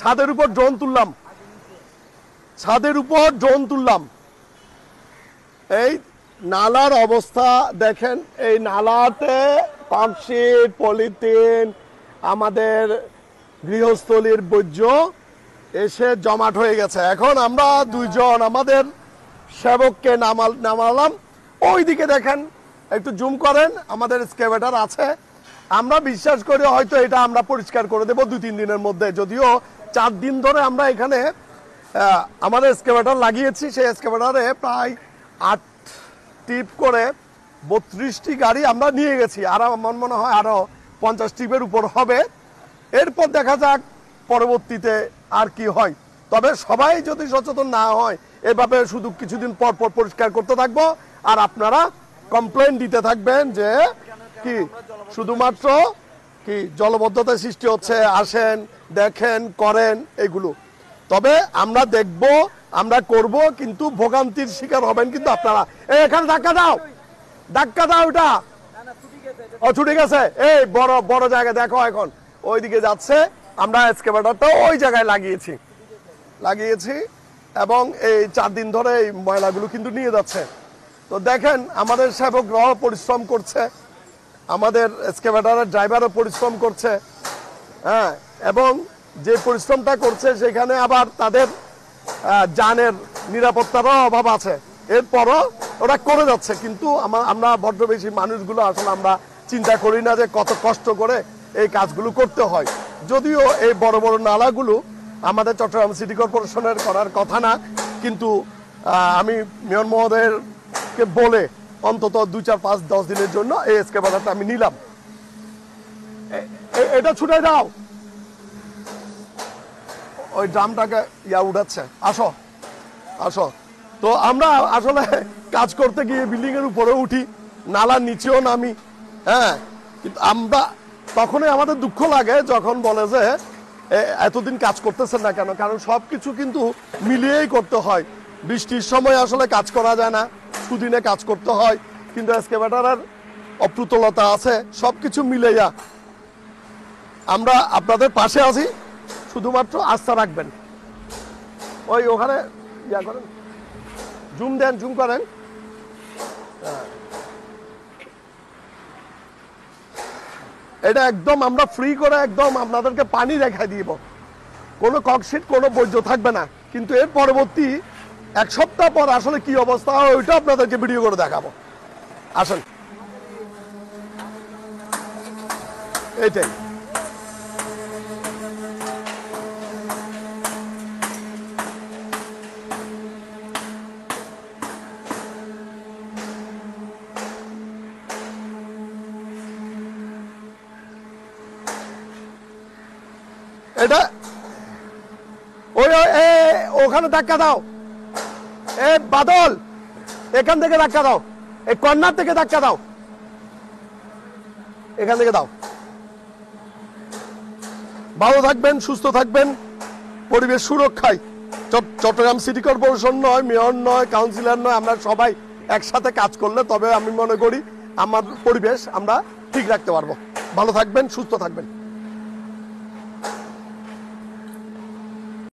ছাদের উপর ড্রোন তুললাম, ছাদের উপর ড্রোন তুললাম। এই নালার অবস্থা দেখেন, এই নালাতে পাম্পশিট, পলিথিন, আমাদের গৃহস্থলীর বর্জ্য এসে জমাট হয়ে গেছে। এখন আমরা দুইজন আমাদের সেবককে নামালাম। ওইদিকে দেখেন, একটু জুম করেন, আমাদের এক্সকাভেটর আছে। আমরা বিশ্বাস করি হয়তো এটা আমরা পরিষ্কার করে দেবো 2-3 দিনের মধ্যে। যদিও 4 দিন ধরে আমরা এখানে আমাদের এক্সকাভেটর লাগিয়েছি। সেই এক্সকাভেটরে প্রায় 8 টিপ করে 32টি গাড়ি আমরা নিয়ে গেছি। আর আমার মনে হয় আরো 50 টিপের উপর হবে। এরপর দেখা যাক পরবর্তীতে আর কি হয়। তবে সবাই যদি সচেতন না হয়, এভাবে শুধু কিছুদিন পর পর পরিষ্কার করতে থাকবো আর আপনারা কমপ্লেন দিতে থাকবেন যে কি শুধুমাত্র কি জলবদ্ধতা সৃষ্টি হচ্ছে, আসেন দেখেন করেন এগুলো। তবে আমরা দেখব, আমরা করব, কিন্তু ভোগান্তির শিকার হবেন কিন্তু আপনারা। এখানে ধাক্কা দাও, ধাক্কা দাও, এটা ও ছুটে গেছে। এই বড় বড় জায়গা দেখো, এখন ওইদিকে যাচ্ছে। আমরা এক্সকাভেটরটা ওই জায়গায় লাগিয়েছি এবং এই 4 দিন ধরে এই ময়লাগুলো কিন্তু নিয়ে যাচ্ছে। তো দেখেন আমাদের সেবকরাও পরিশ্রম করছে, আমাদের এক্সকাভেটরের ড্রাইভারও পরিশ্রম করছে। হ্যাঁ, এবং যে পরিশ্রমটা করছে সেখানে আবার তাদের জানের নিরাপত্তারও অভাব আছে। এরপরও ওরা করে যাচ্ছে, কিন্তু আমরা বড্ড বেশি মানুষগুলো আসলে আমরা চিন্তা করি না যে কত কষ্ট করে এই কাজগুলো করতে হয়। যদিও এই বড় বড় নালাগুলো আমাদের চট্টগ্রাম সিটি কর্পোরেশনের করার কথা না, কিন্তু আমি মেয়র মহোদয়কে বলে অন্তত 2-4-5-10 দিনের জন্য এই এক্সকাভেটরটা আমি নিলাম। এটা ছুটে যাও, ওই ড্রামটাকে উঠাচ্ছে। আসো আসো। তো আমরা আসলে কাজ করতে গিয়ে বিল্ডিং এর উপরে উঠি, নালার নিচেও নামি। হ্যাঁ, কিন্তু আমরা তখনই আমাদের দুঃখ লাগে যখন বলে যে এতদিন কাজ করতেছেন না কেন। কারণ সবকিছু কিন্তু মিলিয়েই করতে হয়। বৃষ্টির সময় আসলে কাজ করা যায় না, সুদিনে কাজ করতে হয়, কিন্তু এক্সকাভেটরের অপ্রতুলতা আছে। সবকিছু মিলেইয়া আমরা আপনাদের পাশে আছি, শুধুমাত্র আস্থা রাখবেন। ওই ওখানে করেন, জুম দেন, জুম করেন। এটা একদম আমরা ফ্রি করে একদম আপনাদেরকে পানি দেখাই দিব, কোনো ককশিট, কোনো বর্জ্য থাকবে না। কিন্তু এর পরবর্তী 1 সপ্তাহ পর আসলে কি অবস্থা হয় ওইটা আপনাদেরকে ভিডিও করে দেখাবো। আসেন, এইটাই। এটা ওই ওখানে ধাক্কা দাও, এ বাদল এখান থেকে ধাক্কা দাও, এই কর্নার থেকে ধাক্কা দাও, এখান থেকে দাও। ভালো থাকবেন, সুস্থ থাকবেন, পরিবেশ সুরক্ষায় চট্টগ্রাম সিটি কর্পোরেশন নয়, মেয়র নয়, কাউন্সিলর নয়, আমরা সবাই একসাথে কাজ করলে তবে আমি মনে করি আমার পরিবেশ আমরা ঠিক রাখতে পারবো। ভালো থাকবেন, সুস্থ থাকবেন।